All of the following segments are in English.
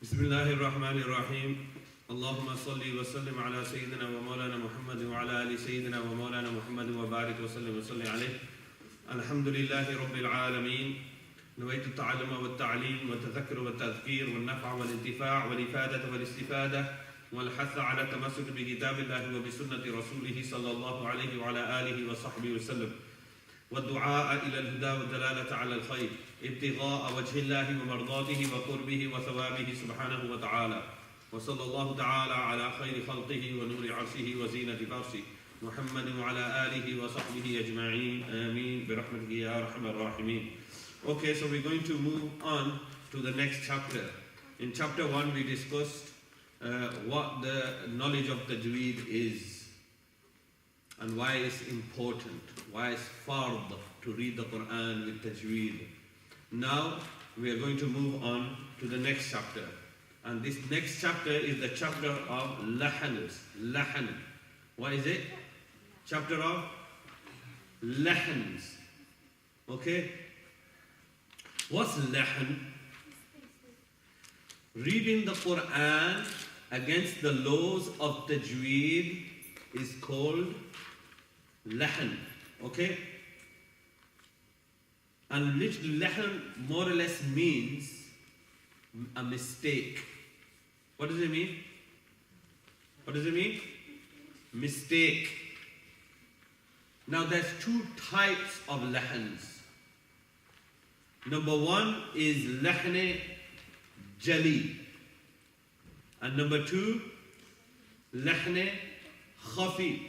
بسم الله الرحمن الرحيم اللهم صل وسلم على سيدنا ومولانا محمد وعلى آل سيدنا ومولانا محمد وبارك وسلم وصل عليه الحمد لله رب العالمين نويت التعلم والتعليم والتذكر والتذكير والنفع والانتفاع والإفادة والاستفادة والحث على التمسك بكتاب الله وبسنة رسوله صلى الله عليه وعلى آله وصحبه وسلم والدعاء إلى الهدى والدلالة على الخير ابتغاء وجه الله ومرضاته وقربه وثوابه سبحانه وتعالى وصلى الله تعالى على خير خلقه ونور عرشه وزينة فرشه محمد وعلى آله وصحبه أجمعين آمين برحمتك يا أرحم الراحمين. Okay, so we're going to move on to the next chapter. In chapter 1 we discussed what the knowledge of Tajweed is and why it's important, why it's fard to read the Quran with Tajweed. Now we are going to move on to the next chapter. And this next chapter is the chapter of lahans. Lahan. What is it? Chapter of lahans. Okay? What's lahan? Reading the Quran against the laws of Tajweed is called lahan. Okay? And literally lahan more or less means a mistake. What does it mean? What does it mean? Mistake. Now there's two types of lahans. Number one is lahne jali. And number two, lahne khafi.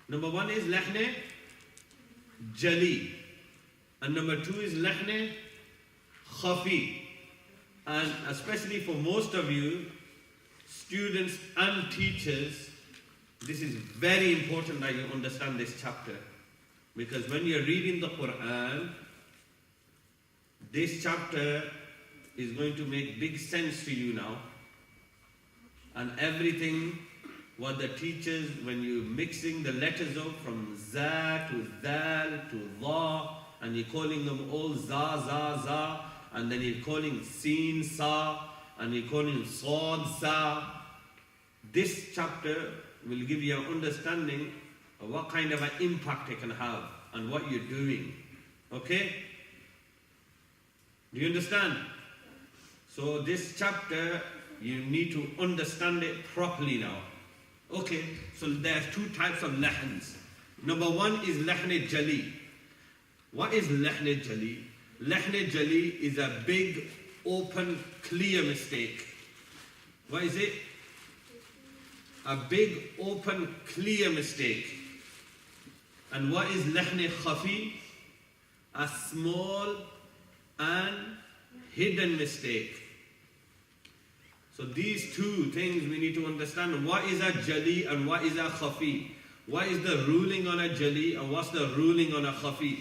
Number one is lahne jali. And number two is lahne khafi. And especially for most of you, students and teachers, this is very important that you understand this chapter. Because when you're reading the Quran, this chapter is going to make big sense to you now. And everything what the teachers, when you're mixing the letters up from za to dal to dha, and you're calling them all za, and then you're calling sin sa, and you're calling sad sa. This chapter will give you an understanding of what kind of an impact it can have and what you're doing. Okay? Do you understand? So this chapter, you need to understand it properly now. Okay, so there's two types of lahans. Number one is lahne jali. What is lahne jali? Lahne jali is a big, open, clear mistake. What is it? A big, open, clear mistake. And what is lahne khafi? A small and hidden mistake. So these two things we need to understand. What is a jali and what is a khafi? What is the ruling on a jali and what's the ruling on a khafi?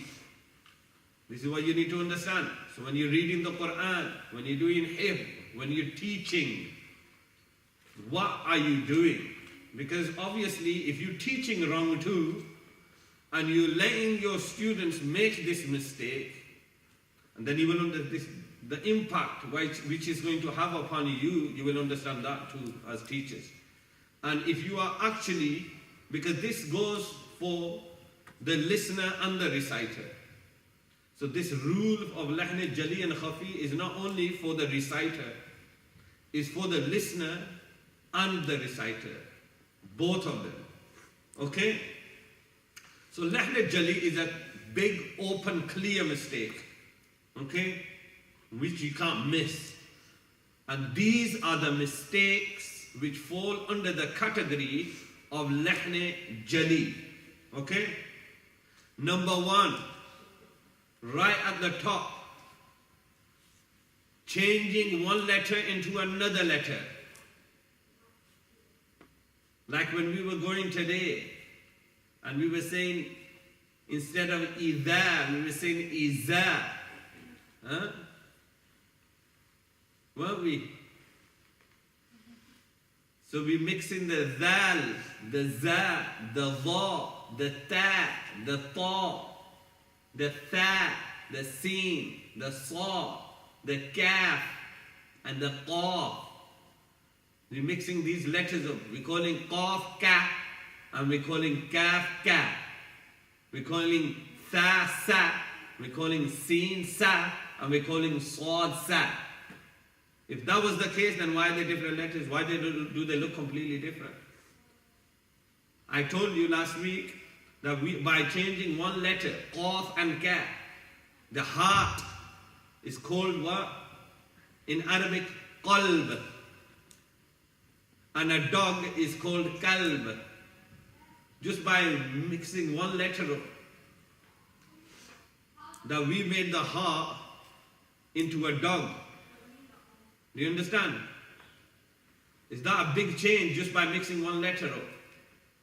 This is what you need to understand. So when you're reading the Quran, when you're doing hifz, when you're teaching, what are you doing? Because obviously if you're teaching wrong too, and you're letting your students make this mistake, and then you will understand the impact which is going to have upon you, you will understand that too as teachers. And if you are actually, because this goes for the listener and the reciter. So this rule of lahne jali and khafi is not only for the reciter, it's for the listener and the reciter, both of them. Okay? So lahne jali is a big, open, clear mistake. Okay? Which you can't miss. And these are the mistakes which fall under the category of lahne jali. Okay? Number one, right at the top, changing one letter into another letter. Like when we were going today, and we were saying, instead of idha, we were saying iza. Huh? Weren't we? So we mix in the dal, the za, the dha, the ta, the ta, the tha, the sin, the sa, the kaf, and the qaf. We're mixing these letters up. We're calling qaf ka, and we're calling kaf ka. We're calling tha sa, we're calling sin sa, and we're calling sad sa. If that was the case, then why are they different letters? Why do they look completely different? I told you last week that by changing one letter, qaf and ka, the heart is called what? In Arabic, qalb. And a dog is called kalb. Just by mixing one letter up, that we made the ha into a dog. Do you understand? Is that a big change just by mixing one letter up?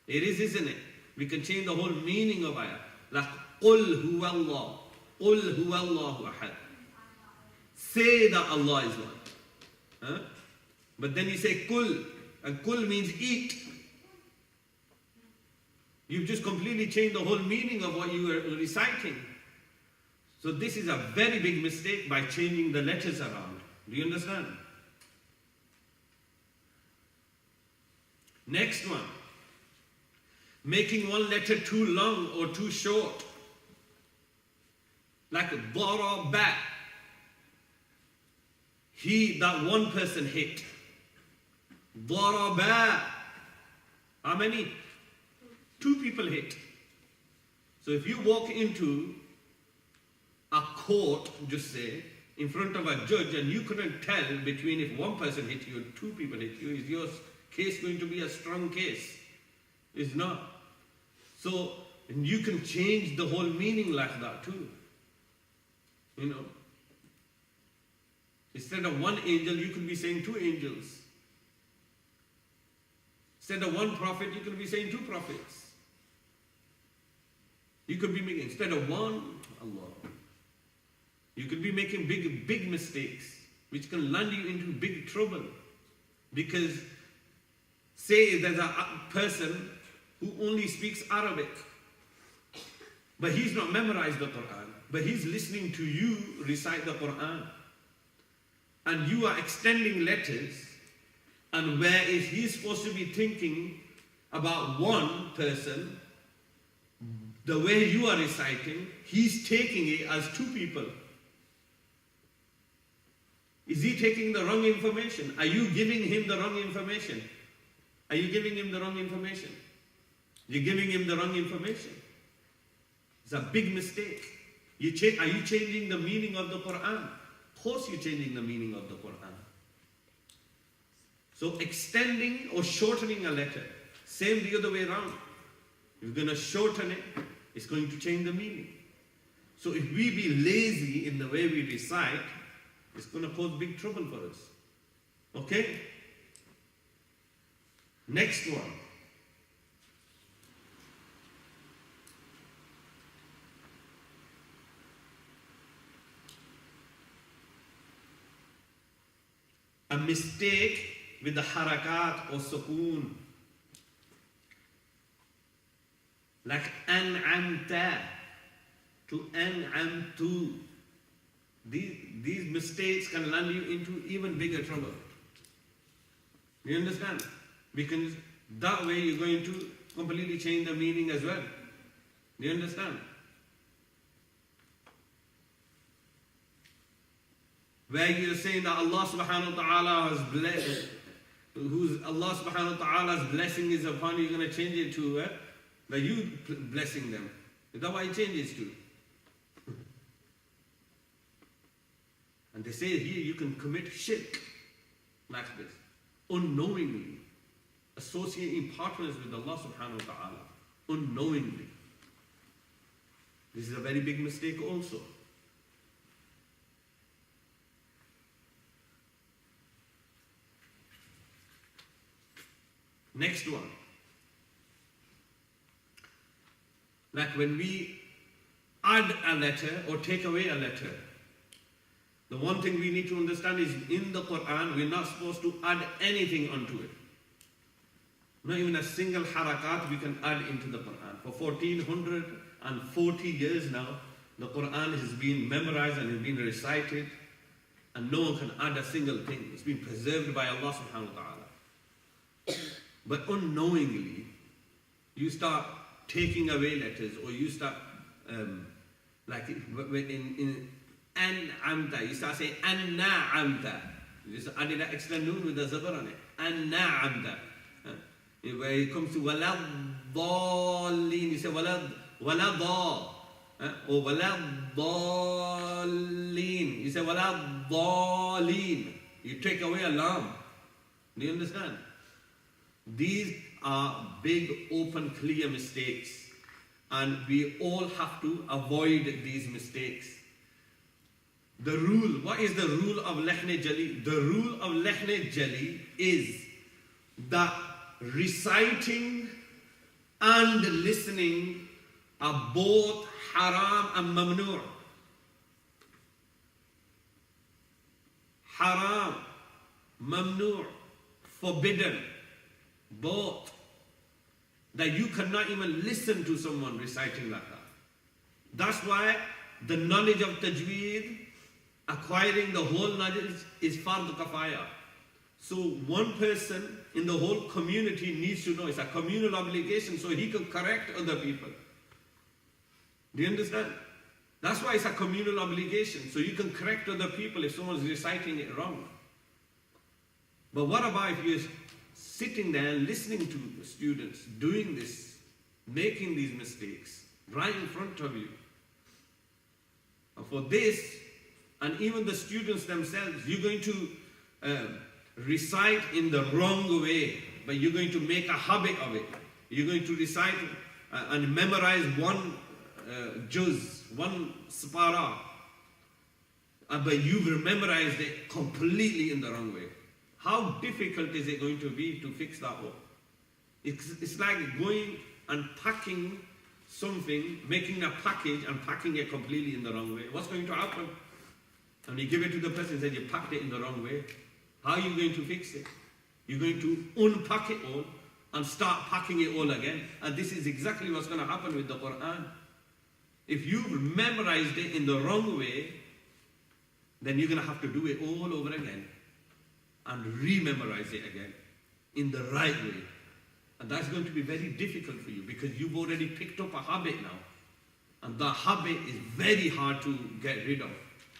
It is, isn't it? We can change the whole meaning of ayah. Like, قُلْ هُوَ اللَّهُ قُلْ هُوَ اللَّهُ أَحَدٌ. Say that Allah is one. Huh? But then you say kul, and kul means eat. You've just completely changed the whole meaning of what you were reciting. So this is a very big mistake by changing the letters around. Do you understand? Next one. Making one letter too long or too short. Like daraba. He, that one person hit. Daraba. How many? Two people hit. So if you walk into a court, just say, in front of a judge, and you couldn't tell between if one person hit you or two people hit you, is your case going to be a strong case? It's not. So you can change the whole meaning like that too. You know. Instead of one angel, you could be saying two angels. Instead of one prophet, you could be saying two prophets. You could be making, instead of one, Allah. You could be making big mistakes, which can land you into big trouble. Because, say there's a person who only speaks Arabic, but he's not memorized the Quran, but he's listening to you recite the Quran. And you are extending letters, and whereas he's supposed to be thinking about one person, the way you are reciting, he's taking it as two people. Is he taking the wrong information? Are you giving him the wrong information? Are you giving him the wrong information? You're giving him the wrong information. It's a big mistake. Are you changing the meaning of the Quran? Of course you're changing the meaning of the Quran. So extending or shortening a letter, same the other way around. If you're going to shorten it, it's going to change the meaning. So if we be lazy in the way we recite, it's going to cause big trouble for us. Okay? Next one. A mistake with the harakat or sukoon. Like an'amta to an'amtu. These mistakes can land you into even bigger trouble. Do you understand? Because that way you're going to completely change the meaning as well. Do you understand? Where you're saying that Allah subhanahu wa ta'ala has blessed, Allah subhanahu wa ta'ala's blessing is upon you, you're going to change it to that you blessing them. Is that what it changes to? And they say here you can commit shirk like this, unknowingly, associating partners with Allah subhanahu wa ta'ala, unknowingly. This is a very big mistake also. Next one. Like when we add a letter or take away a letter, the one thing we need to understand is in the Quran, we're not supposed to add anything onto it. Not even a single harakat we can add into the Quran. For 1440 years now, the Quran has been memorized and has been recited. And no one can add a single thing. It's been preserved by Allah subhanahu wa ta'ala. But unknowingly, you start taking away letters, or you start, like in an'amta, you start saying an'amta. You just added an extra noon with a zabar on it. An'amta. Where it comes to walad dallin, you say walad dal. Or walad dallin, you say walad dallin. You take away a lam. Do you understand? These are big, open, clear mistakes. And we all have to avoid these mistakes. The rule, what is the rule of Lehne Jali? The rule of Lehne Jali is that reciting and listening are both haram and mamnu'. Haram, mamnu', forbidden, both. That you cannot even listen to someone reciting like that. That's why the knowledge of Tajweed, acquiring the whole knowledge, is fard kafaya. So one person in the whole community needs to know. It's a communal obligation, so he can correct other people. Do you understand? That's why it's a communal obligation, so you can correct other people if someone's reciting it wrong. But what about if you're sitting there and listening to students doing this, making these mistakes right in front of you? And for this, and even the students themselves, you're going to recite in the wrong way, but you're going to make a habit of it. You're going to recite and memorize one juz, one spara, but you've memorized it completely in the wrong way. How difficult is it going to be to fix that up? It's like going and packing something, making a package and packing it completely in the wrong way. What's going to happen? And you give it to the person and say, you packed it in the wrong way. How are you going to fix it? You're going to unpack it all and start packing it all again. And this is exactly what's going to happen with the Quran. If you've memorized it in the wrong way, then you're going to have to do it all over again and re-memorize it again in the right way. And that's going to be very difficult for you because you've already picked up a habit now. And that habit is very hard to get rid of.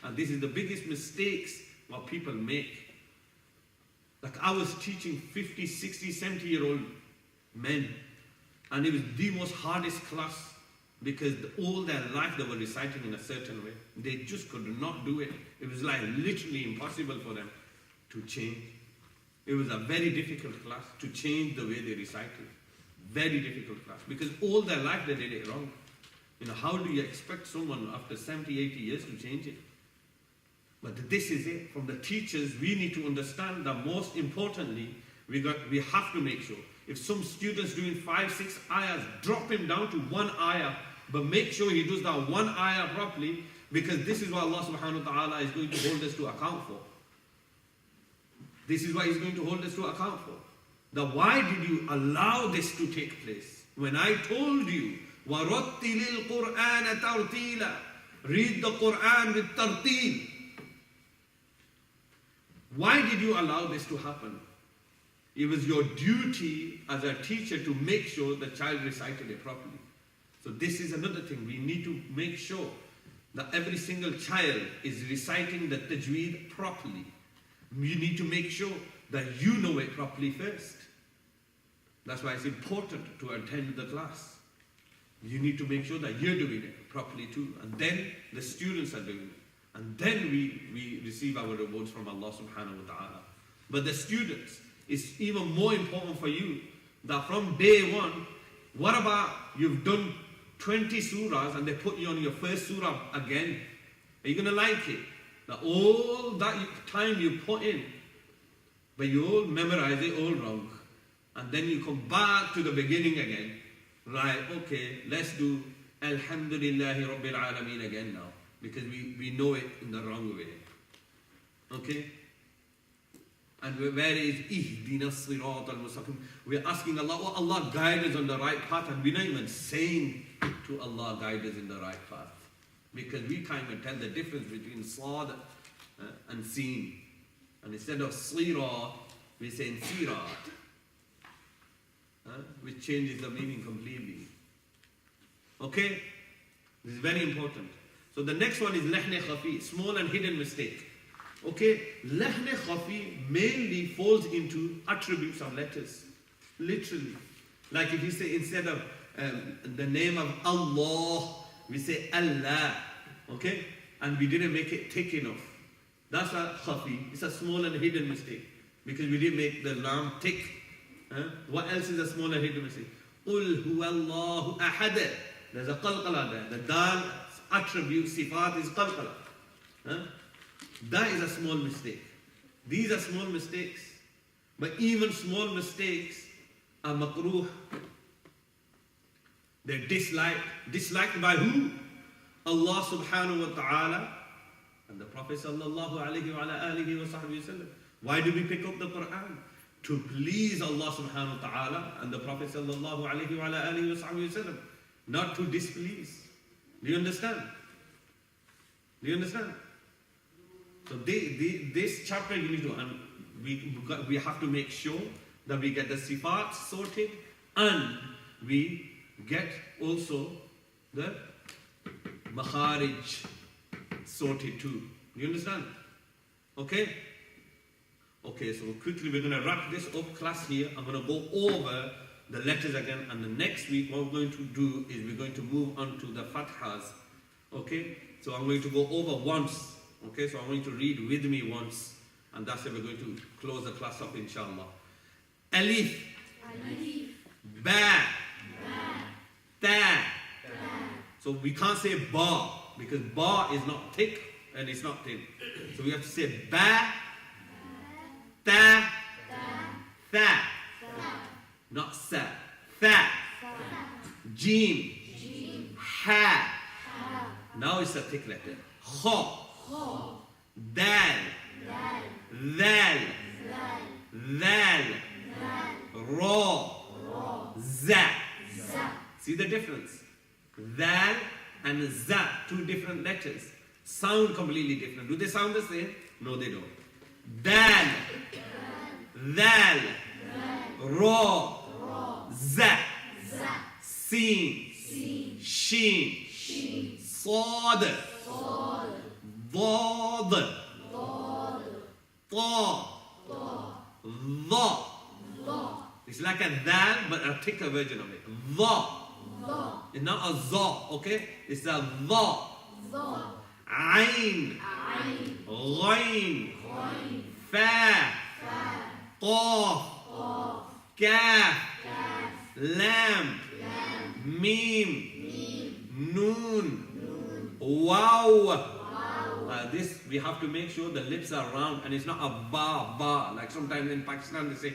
And this is the biggest mistakes what people make. Like I was teaching 50, 60, 70-year-old men, and it was the most hardest class because all their life they were reciting in a certain way. They just could not do it. It was like literally impossible for them to change. It was a very difficult class to change the way they recited. Very difficult class because all their life they did it wrong. You know, how do you expect someone after 70, 80 years to change it? But this is it. From the teachers, we need to understand that most importantly, we have to make sure. If some student's doing 5, 6 ayahs, drop him down to 1 ayah, but make sure he does that 1 ayah properly, because this is what Allah subhanahu wa ta'ala is going to hold us to account for. This is what He's going to hold us to account for. That why did you allow this to take place? When I told you, وَرَتِّلِ الْقُرْآنَ تَرْتِيلًا, read the Quran with tartil. Why did you allow this to happen? It was your duty as a teacher to make sure the child recited it properly. So this is another thing. We need to make sure that every single child is reciting the tajweed properly. You need to make sure that you know it properly first. That's why it's important to attend the class. You need to make sure that you're doing it properly too. And then the students are doing it. And then we receive our rewards from Allah subhanahu wa ta'ala. But the students, it's even more important for you that from day one, what about you've done 20 surahs and they put you on your first surah again? Are you going to like it? That all that time you put in, but you all memorize it all wrong. And then you come back to the beginning again. Right, okay, let's do Alhamdulillahi Rabbil Alameen again now. Because we know it in the wrong way. Okay? And where is Ihdina Sirat al-Mustaqim? We're asking Allah, oh Allah, guide us on the right path. And we're not even saying to Allah, guide us in the right path. Because we can't even tell the difference between Sad and seen. And instead of sirat, we say sirat, which changes the meaning completely. Okay? This is very important. So the next one is lahn khafi, small and hidden mistake. Okay? Lahn khafi mainly falls into attributes of letters. Literally. Like if you say instead of the name of Allah, we say Allah. Okay? And we didn't make it thick enough. That's a khafi. It's a small and hidden mistake. Because we didn't make the lam thick. What else is a small and hidden mistake? Qul huwallahu ahad. There's a qalqala there. The dal attribute, sifat is qalqala. That is a small mistake. These are small mistakes. But even small mistakes are makruh. They're disliked. Disliked by who? Allah subhanahu wa ta'ala and the Prophet sallallahu alayhi wa alihi wa sallam. Why do we pick up the Quran? To please Allah subhanahu wa ta'ala and the Prophet sallallahu alayhi wa alihi wa sallam. Not to displease. Do you understand? Do you understand? So this chapter you need to, and we have to make sure that we get the sifat sorted and we get also the makharij sorted too. Do you understand? Okay? Okay, so quickly we're going to wrap this up class here. I'm going to go over the letters again, and the next week what we're going to do is we're going to move on to the fathas. Okay? So I'm going to go over once. Okay, so I'm going to read with me once, and that's it. We're going to close the class up, inshallah. Alif. Alif. Ba. Ta. So we can't say ba, because ba is not thick and it's not thin. So we have to say ba, ta, tha. Not sa. Tha. Jim. Ha. Now it's a thick letter. Kha. Dal. Dhal. Dhal. Ra. Za. See the difference? Dhal and za, two different letters. Sound completely different. Do they sound the same? No, they don't. Dal. Dhal. Ra. Za. Sin. Shin. Sad. Dad. Ta. Dha. It's like a dal, but a thicker version of it. Dha. It's not a za, okay? It's a dha. Ain. Ghain. Fa. Qaf. Kaf. Lam. Mim. Noon. Wow. This we have to make sure the lips are round and it's not a ba. Like sometimes in Pakistan they say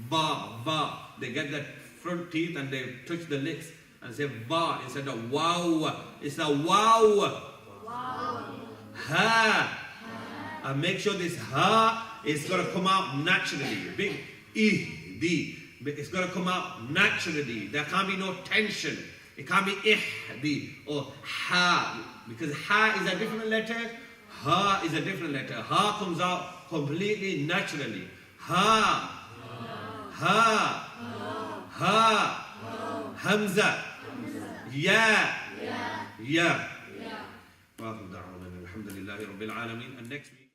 ba. They get that front teeth and they touch the lips and say ba instead of wow. It's a wow. Ha. And make sure this ha is going to come out naturally. Big di. It's going to come out naturally. There can't be no tension. It can't be di or ha. Because ha is a different letter. Ha is a different letter. Ha comes out completely naturally. Ha. Hamza. Ya. Alhamdulillah Rabbil Alameen. And next week.